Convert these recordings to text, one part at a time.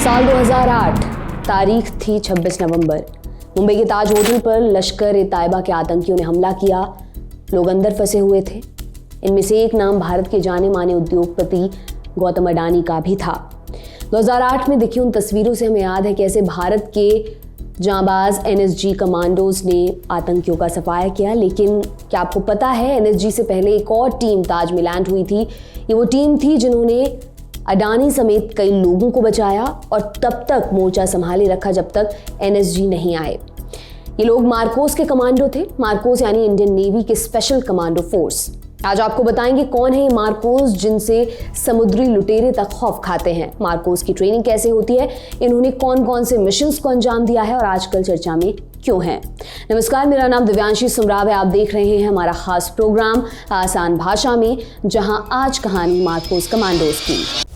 साल 2008, तारीख थी 26 नवंबर। मुंबई के ताज होटल पर लश्कर-ए-तैयबा के आतंकियों ने हमला किया। लोग अंदर फंसे हुए थे। इनमें से एक नाम भारत के जाने माने उद्योगपति गौतम अडानी का भी था। 2008 में देखी उन तस्वीरों से हमें याद है कैसे भारत के जांबाज एनएसजी कमांडोज ने आतंकियों का सफाया किया। लेकिन क्या आपको पता है, एनएसजी से पहले एक और टीम ताज में लैंड हुई थी। ये वो टीम थी जिन्होंने अडानी समेत कई लोगों को बचाया और तब तक मोर्चा संभाले रखा जब तक एनएसजी नहीं आए। ये लोग मार्कोस के कमांडो थे। मार्कोस यानी इंडियन नेवी के स्पेशल कमांडो फोर्स। आज आपको बताएंगे कौन है ये मार्कोस जिनसे समुद्री लुटेरे तक खौफ खाते हैं, मार्कोस की ट्रेनिंग कैसे होती है, इन्होंने कौन कौन से मिशंस को अंजाम दिया है और आजकल चर्चा में क्यों है। नमस्कार, मेरा नाम दिव्यांशी सुमराव है। आप देख रहे हैं हमारा खास प्रोग्राम आसान भाषा में, जहां आज कहानी मार्कोस कमांडोज की।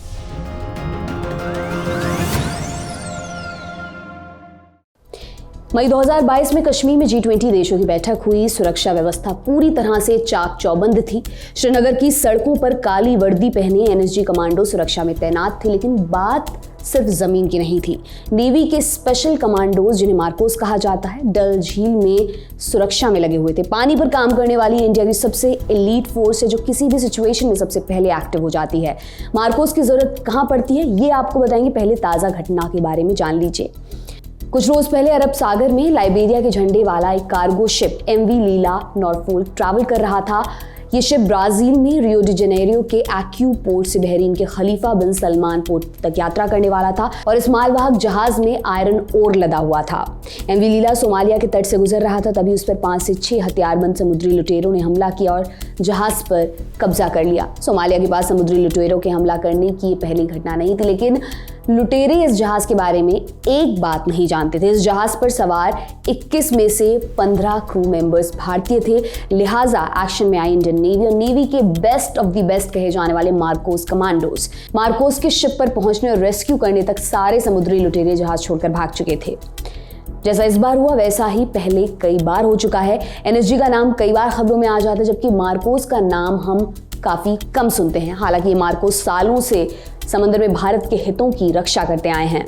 मई 2022 में कश्मीर में G20 देशों की बैठक हुई। सुरक्षा व्यवस्था पूरी तरह से चाक चौबंद थी। श्रीनगर की सड़कों पर काली वर्दी पहने एनएसजी कमांडो सुरक्षा में तैनात थे। लेकिन बात सिर्फ जमीन की नहीं थी। नेवी के स्पेशल कमांडोज, जिन्हें मार्कोस कहा जाता है, डल झील में सुरक्षा में लगे हुए थे। पानी पर काम करने वाली इंडिया की सबसे एलीट फोर्स है जो किसी भी सिचुएशन में सबसे पहले एक्टिव हो जाती है। मार्कोस की जरूरत कहां पड़ती है, ये आपको बताएंगे। पहले ताजा घटना के बारे में जान लीजिए। कुछ रोज पहले अरब सागर में लाइबेरिया के झंडे वाला एक कार्गो शिप MV लीला नॉरफोल्क ट्रैवल कर रहा था। ये शिप ब्राजील में रियो डी जेनेरियो के एक्यू पोर्ट से बहरीन के खलीफा बिन सलमान पोर्ट तक यात्रा करने वाला था और इस मालवाहक जहाज में आयरन ओर लदा हुआ था। MV लीला सोमालिया के तट से गुजर रहा था। तभी उस पर 5 से 6 हथियारबंद समुद्री लुटेरों ने हमला किया और जहाज पर कब्जा कर लिया। सोमालिया के पास समुद्री लुटेरों के हमला करने की ये पहली घटना नहीं थी, लेकिन लुटेरे इस जहाज के बारे में एक बात नहीं जानते थे। इस जहाज पर सवार 21 में से 15 क्रू मेंबर्स भारतीय थे। लिहाजा एक्शन में आई इंडियन नेवी और नेवी के बेस्ट ऑफ द बेस्ट कहे जाने वाले मार्कोस कमांडोज। मार्कोस के शिप पर पहुंचने और रेस्क्यू करने तक सारे समुद्री लुटेरे जहाज छोड़कर भाग चुके थे। जैसा इस बार हुआ वैसा ही पहले कई बार हो चुका है। एनएसजी का नाम कई बार खबरों में आ जाता है, जबकि मार्कोस का नाम हम काफी कम सुनते हैं। हालांकि ये मार्कोस सालों से समंदर में भारत के हितों की रक्षा करते आए हैं।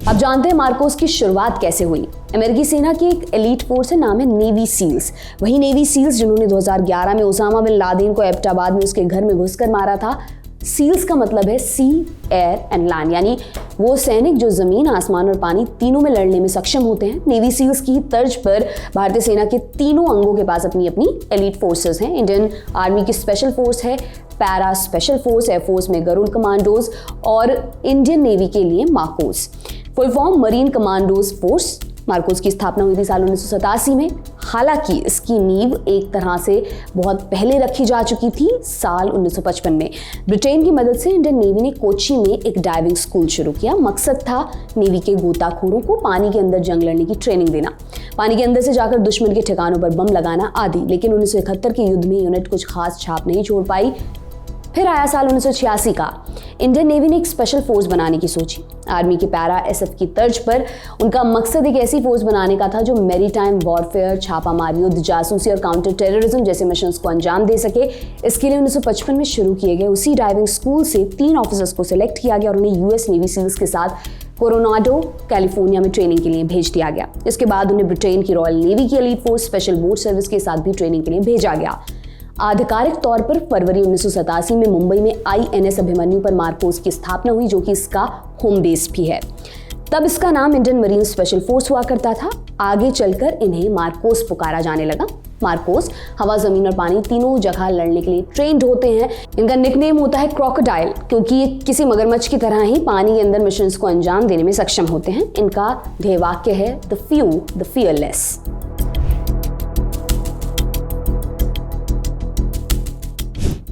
अब जानते हैं मार्कोस की शुरुआत कैसे हुई। अमेरिकी सेना की एक एलीट फोर्स है, नाम है नेवी सील्स। वही नेवी सील्स जिन्होंने 2011 में ओसामा बिन लादेन को एबटाबाद में उसके घर में घुसकर मारा था। सील्स का मतलब है सी, एयर एंड लैंड, यानी वो सैनिक जो जमीन, आसमान और पानी तीनों में लड़ने में सक्षम होते हैं। नेवी सील्स की तर्ज पर भारतीय सेना के तीनों अंगों के पास अपनी अपनी एलीट फोर्सेस हैं। इंडियन आर्मी की स्पेशल फोर्स है, पैरा स्पेशल फोर्स, एयरफोर्स में गरुड़ कमांडोज और इंडियन नेवी के लिए Marcos. Full form marine commandos force. Marcos की स्थापना हुई थी साल 1987 में। हालांकि इसकी नींव एक तरह से बहुत पहले रखी जा चुकी थी, साल 1955 में। ब्रिटेन की मदद से इंडियन नेवी ने कोच्चि में एक डाइविंग स्कूल शुरू किया। मकसद था नेवी के गोताखोरों को पानी के अंदर जंग लड़ने की ट्रेनिंग देना, पानी के अंदर से जाकर दुश्मन के ठिकानों पर बम लगाना आदि। लेकिन 1971 के युद्ध में यूनिट कुछ खास छाप नहीं छोड़ पाई। फिर आया साल 1986 का। इंडियन नेवी ने एक स्पेशल फोर्स बनाने की सोची। आर्मी के पैरा SF की तर्ज पर उनका मकसद एक ऐसी फोर्स बनाने का था जो मैरीटाइम वॉरफेयर, छापामार युद्ध, जासूसी और काउंटर टेररिज्म जैसे मिशंस को अंजाम दे सके। इसके लिए 1955 में शुरू किए गए उसी डाइविंग स्कूल से 3 ऑफिसर्स को सिलेक्ट किया गया और उन्हें US नेवी सील्स के साथ कोरोनाडो, कैलिफोर्निया में ट्रेनिंग के लिए भेज दिया गया। इसके बाद उन्हें ब्रिटेन की रॉयल नेवी की elite force special boat service के साथ भी ट्रेनिंग के लिए भेजा गया। आधिकारिक तौर पर फरवरी 1987 में मुंबई में INS अभिमन्यु पर मार्कोस की स्थापना हुई, जो कि इसका होम बेस भी है। तब इसका नाम इंडियन मरीन स्पेशल फोर्स हुआ करता था। आगे चलकर इन्हें मार्कोस पुकारा जाने लगा। मार्कोस हवा, जमीन और पानी तीनों जगह लड़ने के लिए ट्रेंड होते हैं। इनका निकनेम होता है क्रोकोडाइल, क्योंकि ये किसी मगरमच्छ की तरह ही पानी के अंदर मिशंस को अंजाम देने में सक्षम होते हैं। इनका ध्येय वाक्य है the few the fearless.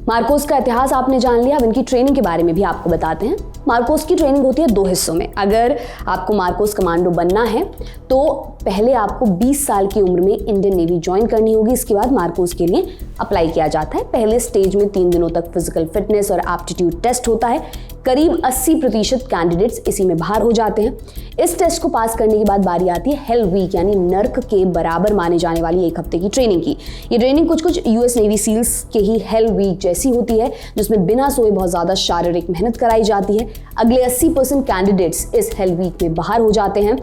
Marcos का इतिहास आपने जान लिया। अब इनकी ट्रेनिंग के बारे में भी आपको बताते हैं। मार्कोस की ट्रेनिंग होती है 2 हिस्सों में। अगर आपको मार्कोस कमांडो बनना है तो पहले आपको 20 साल की उम्र में इंडियन नेवी ज्वाइन करनी होगी। इसके बाद मार्कोस के लिए अप्लाई किया जाता है। पहले स्टेज में 3 दिनों तक फिजिकल फिटनेस और एप्टीट्यूड टेस्ट होता है। करीब 80% कैंडिडेट्स इसी में बाहर हो जाते हैं। इस टेस्ट को पास करने के बाद बारी आती है हेल वीक यानी नर्क के बराबर माने जाने वाली 1 हफ्ते की ट्रेनिंग की। ये ट्रेनिंग कुछ यूएस नेवी सील्स के ही हेल वीक जैसी होती है, जिसमें बिना सोए बहुत ज्यादा शारीरिक मेहनत कराई जाती है। अगले 80% कैंडिडेट्स इस हेल वीक में बाहर हो जाते हैं।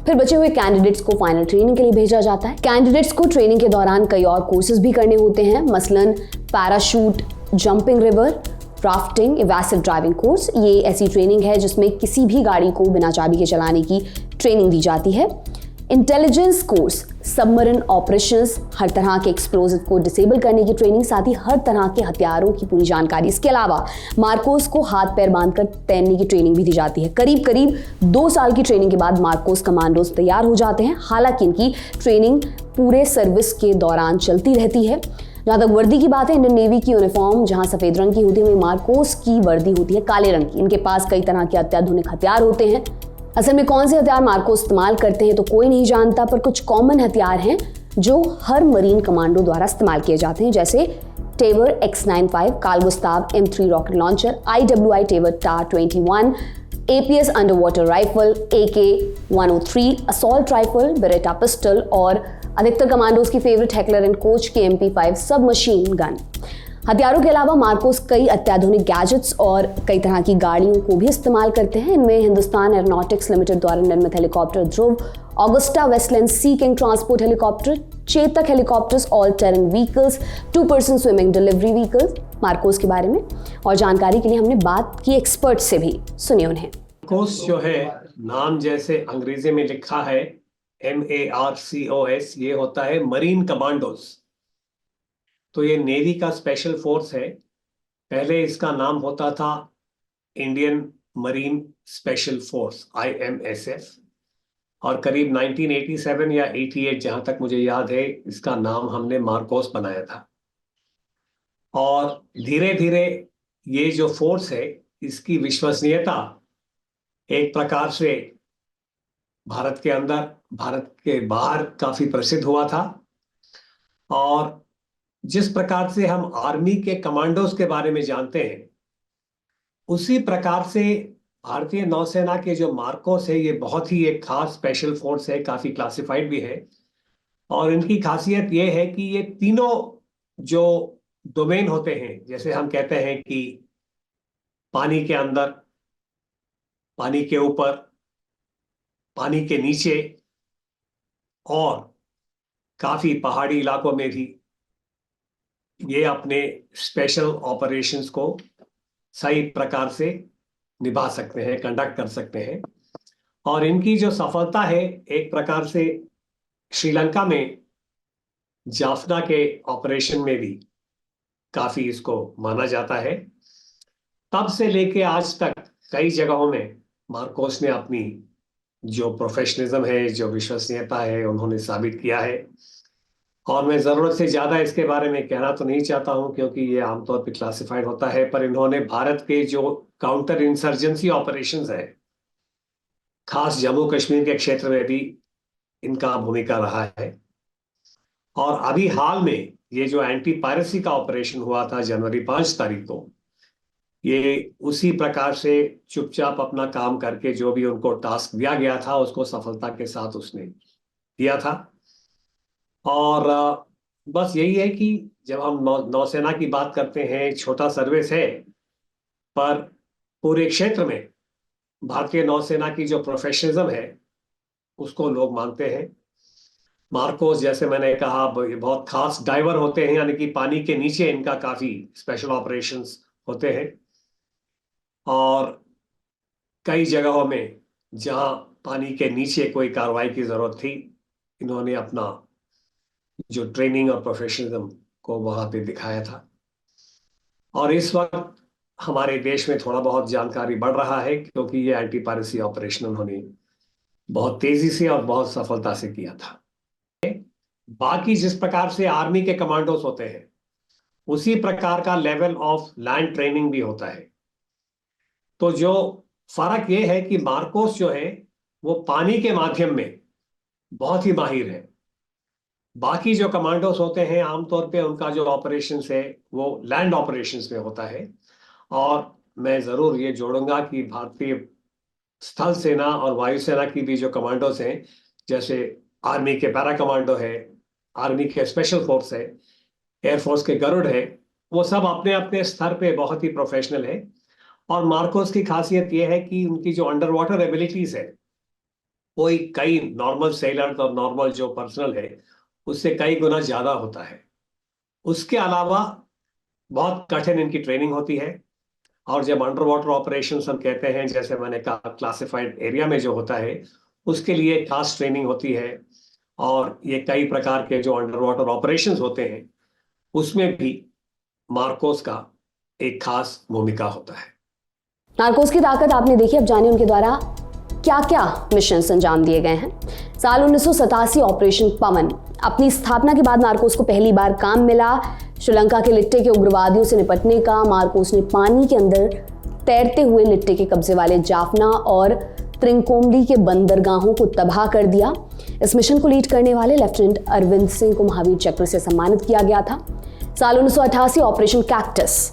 फिर बचे हुए कैंडिडेट्स को फाइनल ट्रेनिंग के लिए भेजा जाता है। कैंडिडेट्स को ट्रेनिंग के दौरान कई और कोर्सेज भी करने होते हैं, मसलन parachute, jumping river, rafting, evasive driving course. ये ऐसी ट्रेनिंग है जिसमें किसी भी गाड़ी को बिना चाबी के चलाने की ट्रेनिंग दी जाती है। इंटेलिजेंस कोर्स, सबमरीन ऑपरेशंस, हर तरह के एक्सप्लोजिव को डिसेबल करने की ट्रेनिंग, साथ ही हर तरह के हथियारों की पूरी जानकारी। इसके अलावा मार्कोस को हाथ पैर बांधकर तैरने की ट्रेनिंग भी दी जाती है। करीब 2 साल की ट्रेनिंग के बाद मार्कोस कमांडोज तैयार हो जाते हैं। हालांकि इनकी ट्रेनिंग पूरे सर्विस के दौरान चलती रहती है। जहाँ तक वर्दी की बात है, इंडियन नेवी की यूनिफॉर्म जहाँ सफेद रंग की होती है, वहीं मार्कोस की वर्दी होती है काले रंग की। इनके पास कई तरह के अत्याधुनिक हथियार होते हैं। असल में कौन से हथियार मार्कोस इस्तेमाल करते हैं तो कोई नहीं जानता, पर कुछ कॉमन हथियार हैं जो हर मरीन कमांडो द्वारा इस्तेमाल किए जाते हैं, जैसे Tavor X95, Carl Gustaf M3 rocket launcher, IWI Tavor TAR-21, APS under water rifle, AK-103, assault rifle, Beretta pistol और अधिकतर कमांडोज की फेवरेट हेकलर एंड कोच की MP5 सब मशीन गन। हथियारों के अलावा मार्कोस कई अत्याधुनिक गैजेट्स और कई तरह की गाड़ियों को भी इस्तेमाल करते हैं। इनमें हिंदुस्तान एरोनॉटिक्स लिमिटेड द्वारा निर्मित helicopter Dhruv, Agusta Westland Sea King transport helicopter, Chetak helicopters, all terrain vehicles, 2 person swimming delivery vehicles. MARCOS के बारे में और जानकारी के लिए हमने बात की एक्सपर्ट से भी, सुनिए उन्हें। मार्कोस जो है, नाम जैसे अंग्रेजी में लिखा है MARCOS, ये होता है मरीन कमांडोज। तो ये नेवी का स्पेशल फोर्स है। पहले इसका नाम होता था Indian marine special force IMSF, और करीब 1987 या 88 जहां तक मुझे याद है, इसका नाम हमने मार्कोस बनाया था। और धीरे धीरे ये जो फोर्स है, इसकी विश्वसनीयता एक प्रकार से भारत के अंदर, भारत के बाहर काफी प्रसिद्ध हुआ था। और जिस प्रकार से हम आर्मी के कमांडोज के बारे में जानते हैं, उसी प्रकार से भारतीय नौसेना के जो मार्कोस है, ये बहुत ही एक खास स्पेशल फोर्स है, काफी क्लासिफाइड भी है। और इनकी खासियत ये है कि ये तीनों जो डोमेन होते हैं, जैसे हम कहते हैं कि पानी के अंदर, पानी के ऊपर, पानी के नीचे और काफी पहाड़ी इलाकों में भी, ये अपने स्पेशल ऑपरेशंस को सही प्रकार से निभा सकते हैं, कंडक्ट कर सकते हैं। और इनकी जो सफलता है, एक प्रकार से श्रीलंका में जाफना के ऑपरेशन में भी काफी इसको माना जाता है। तब से लेके आज तक कई जगहों में मार्कोस ने अपनी जो प्रोफेशनलिज्म है, जो विश्वसनीयता है, उन्होंने साबित किया है। और मैं जरूरत से ज्यादा इसके बारे में कहना तो नहीं चाहता हूं, क्योंकि ये आमतौर पर क्लासिफाइड होता है, पर इन्होंने भारत के जो काउंटर इंसर्जेंसी ऑपरेशंस है, खास जम्मू कश्मीर के क्षेत्र में भी इनका भूमिका रहा है। और अभी हाल में ये जो एंटी पायरेसी का ऑपरेशन हुआ था जनवरी 5 तारीख को, ये उसी प्रकार से चुपचाप अपना काम करके जो भी उनको टास्क दिया गया था, उसको सफलता के साथ उसने किया था। और बस यही है कि जब हम नौसेना की बात करते हैं, छोटा सर्विस है, पर पूरे क्षेत्र में भारतीय नौसेना की जो प्रोफेशनलिज्म है, उसको लोग मानते हैं। मार्कोस, जैसे मैंने कहा, बहुत खास डाइवर होते हैं, यानी कि पानी के नीचे इनका काफी स्पेशल ऑपरेशंस होते हैं। और कई जगहों में जहां पानी के नीचे कोई कार्रवाई की जरूरत थी, इन्होंने अपना जो ट्रेनिंग और प्रोफेशनलिज्म को वहां पे दिखाया था। और इस वक्त हमारे देश में थोड़ा बहुत जानकारी बढ़ रहा है, क्योंकि ये एंटी पायरेसी ऑपरेशन उन्होंने बहुत तेजी से और बहुत सफलता से किया था। बाकी जिस प्रकार से आर्मी के कमांडोस होते हैं, उसी प्रकार का लेवल ऑफ लैंड ट्रेनिंग भी होता है। तो जो फर्क ये है कि मार्कोस जो है वो पानी के माध्यम में बहुत ही माहिर है। बाकी जो कमांडोस होते हैं आमतौर पे उनका जो ऑपरेशंस है वो लैंड ऑपरेशंस में होता है। और मैं जरूर ये जोड़ूंगा कि भारतीय स्थल सेना और वायुसेना की भी जो कमांडोस हैं, जैसे आर्मी के पैरा कमांडो है, आर्मी के स्पेशल फोर्स है, एयरफोर्स के गरुड़ है, वो सब अपने अपने स्तर पे बहुत ही प्रोफेशनल है। और मार्कोस की खासियत ये है कि उनकी जो अंडर वाटर एबिलिटीज है वो कई नॉर्मल सेलर और नॉर्मल जो पर्सनल है उससे कई गुना ज्यादा होता है। उसके अलावा बहुत कठिन इनकी ट्रेनिंग होती है। और जब अंडर वाटर ऑपरेशन हम कहते हैं, जैसे मैंने कहा क्लासिफाइड एरिया में जो होता है, उसके लिए खास ट्रेनिंग होती है। और ये कई प्रकार के जो अंडर वाटर ऑपरेशंस होते हैं उसमें भी मार्कोस का एक खास भूमिका होता है। नार्कोस की ताकत आपने देखी, अब जानिए उनके द्वारा क्या क्या मिशन अंजाम दिए गए हैं। साल 1987 ऑपरेशन पवन। अपनी स्थापना के बाद मार्कोस को पहली बार काम मिला श्रीलंका के लिट्टे के उग्रवादियों से निपटने का। मार्कोस ने पानी के अंदर तैरते हुए लिट्टे के कब्जे वाले जाफना और त्रिंकोमली के बंदरगाहों को तबाह कर दिया। इस मिशन को लीड करने वाले लेफ्टिनेंट अरविंद सिंह को महावीर चक्र से सम्मानित किया गया था। साल 1988 ऑपरेशन कैक्टस।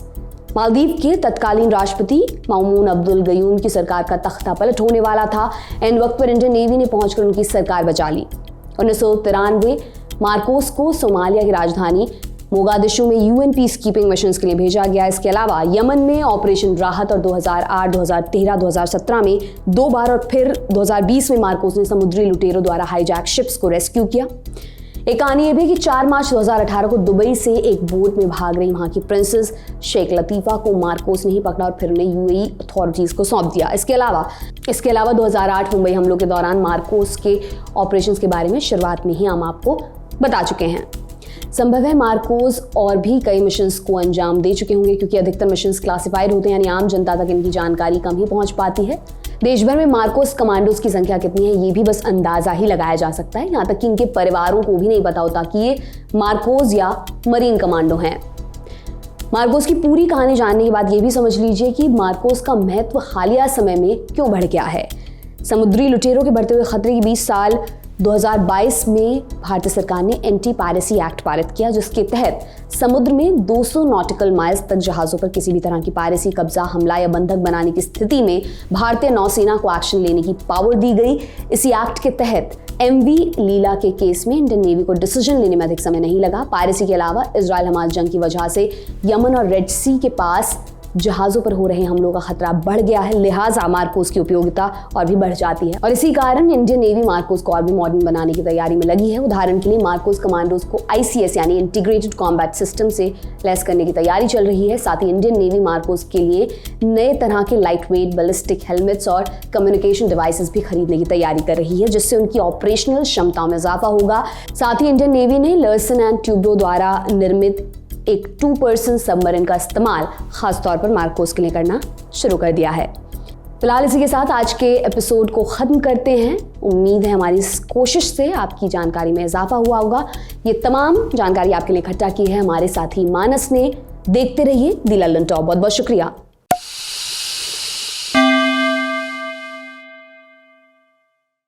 मालदीव के तत्कालीन राष्ट्रपति मामून अब्दुल गयूम की सरकार का तख्ता पलट होने वाला था। एंड वक्त पर इंडियन नेवी ने पहुंचकर उनकी सरकार बचा ली। 1993 मार्कोस को सोमालिया की राजधानी मोगादिशु में यूएन पीस कीपिंग मिशंस के लिए भेजा गया। इसके अलावा यमन में ऑपरेशन राहत और 2008, 2013, 2017 में 2 बार और फिर 2020 में मार्कोस ने समुद्री लुटेरों द्वारा हाईजैक शिप्स को रेस्क्यू किया। एक कहानी यह भी कि 4 मार्च 2018 को दुबई से एक बोट में भाग रही वहां की प्रिंसेस शेख लतीफा को मार्कोस ने ही पकड़ा और फिर उन्हें यूएई अथॉरिटीज को सौंप दिया। इसके अलावा 2008 मुंबई हमलों के दौरान मार्कोस के ऑपरेशंस के बारे में शुरुआत में ही हम आपको बता चुके हैं। संभव है मार्कोस और भी कई मिशंस को अंजाम दे चुके होंगे, क्योंकि अधिकतर मिशंस क्लासिफाइड होते हैं, यानी आम जनता तक इनकी जानकारी कम ही पहुंच पाती है। देश भर में मार्कोस कमांडोज की संख्या कितनी है ये भी बस अंदाजा ही लगाया जा सकता है। यहाँ तक कि इनके परिवारों को भी नहीं पता होता कि ये मार्कोस या मरीन कमांडो हैं। मार्कोस की पूरी कहानी जानने के बाद ये भी समझ लीजिए कि मार्कोस का महत्व हालिया समय में क्यों बढ़ गया है। समुद्री लुटेरों के बढ़ते हुए खतरे के बीच साल 2022 में भारतीय सरकार ने एंटी पायरेसी एक्ट पारित किया, जिसके तहत समुद्र में 200 नॉटिकल माइल्स तक जहाजों पर किसी भी तरह की पायरेसी, कब्जा, हमला या बंधक बनाने की स्थिति में भारतीय नौसेना को एक्शन लेने की पावर दी गई। इसी एक्ट के तहत MV लीला के केस में इंडियन नेवी को डिसीजन लेने में अधिक समय नहीं लगा। पायरेसी के अलावा इजराइल हमास जंग की वजह से यमन और रेड सी के पास जहाजों पर हो रहे हमलों का खतरा बढ़ गया है, लिहाजा मार्कोस की उपयोगिता और भी बढ़ जाती है। और इसी कारण इंडियन नेवी मार्कोस को और भी मॉडर्न बनाने की तैयारी में लगी है। उदाहरण के लिए मार्कोस कमांडोज को ICS यानी इंटीग्रेटेड कॉम्बैट सिस्टम से लैस करने की तैयारी चल रही है। साथ ही इंडियन नेवी मार्कोस के लिए नए तरह के लाइट वेट बैलिस्टिक हेलमेट्स और कम्युनिकेशन डिवाइसेस भी खरीदने की तैयारी कर रही है, जिससे उनकी ऑपरेशनल क्षमताओं में इजाफा होगा। साथ ही इंडियन नेवी ने लर्सन एंड ट्यूब्रो द्वारा निर्मित एक 2 पर्सन सबमरीन का इस्तेमाल खासतौर पर मार्कोस के लिए करना शुरू कर दिया है। फिलहाल इसी के साथ आज के एपिसोड को खत्म करते हैं। उम्मीद है हमारी इस कोशिश से आपकी जानकारी में इजाफा हुआ होगा। ये तमाम जानकारी आपके लिए इकट्ठा की है हमारे साथी मानस ने। देखते रहिए दी लल्लन टॉप। बहुत बहुत शुक्रिया।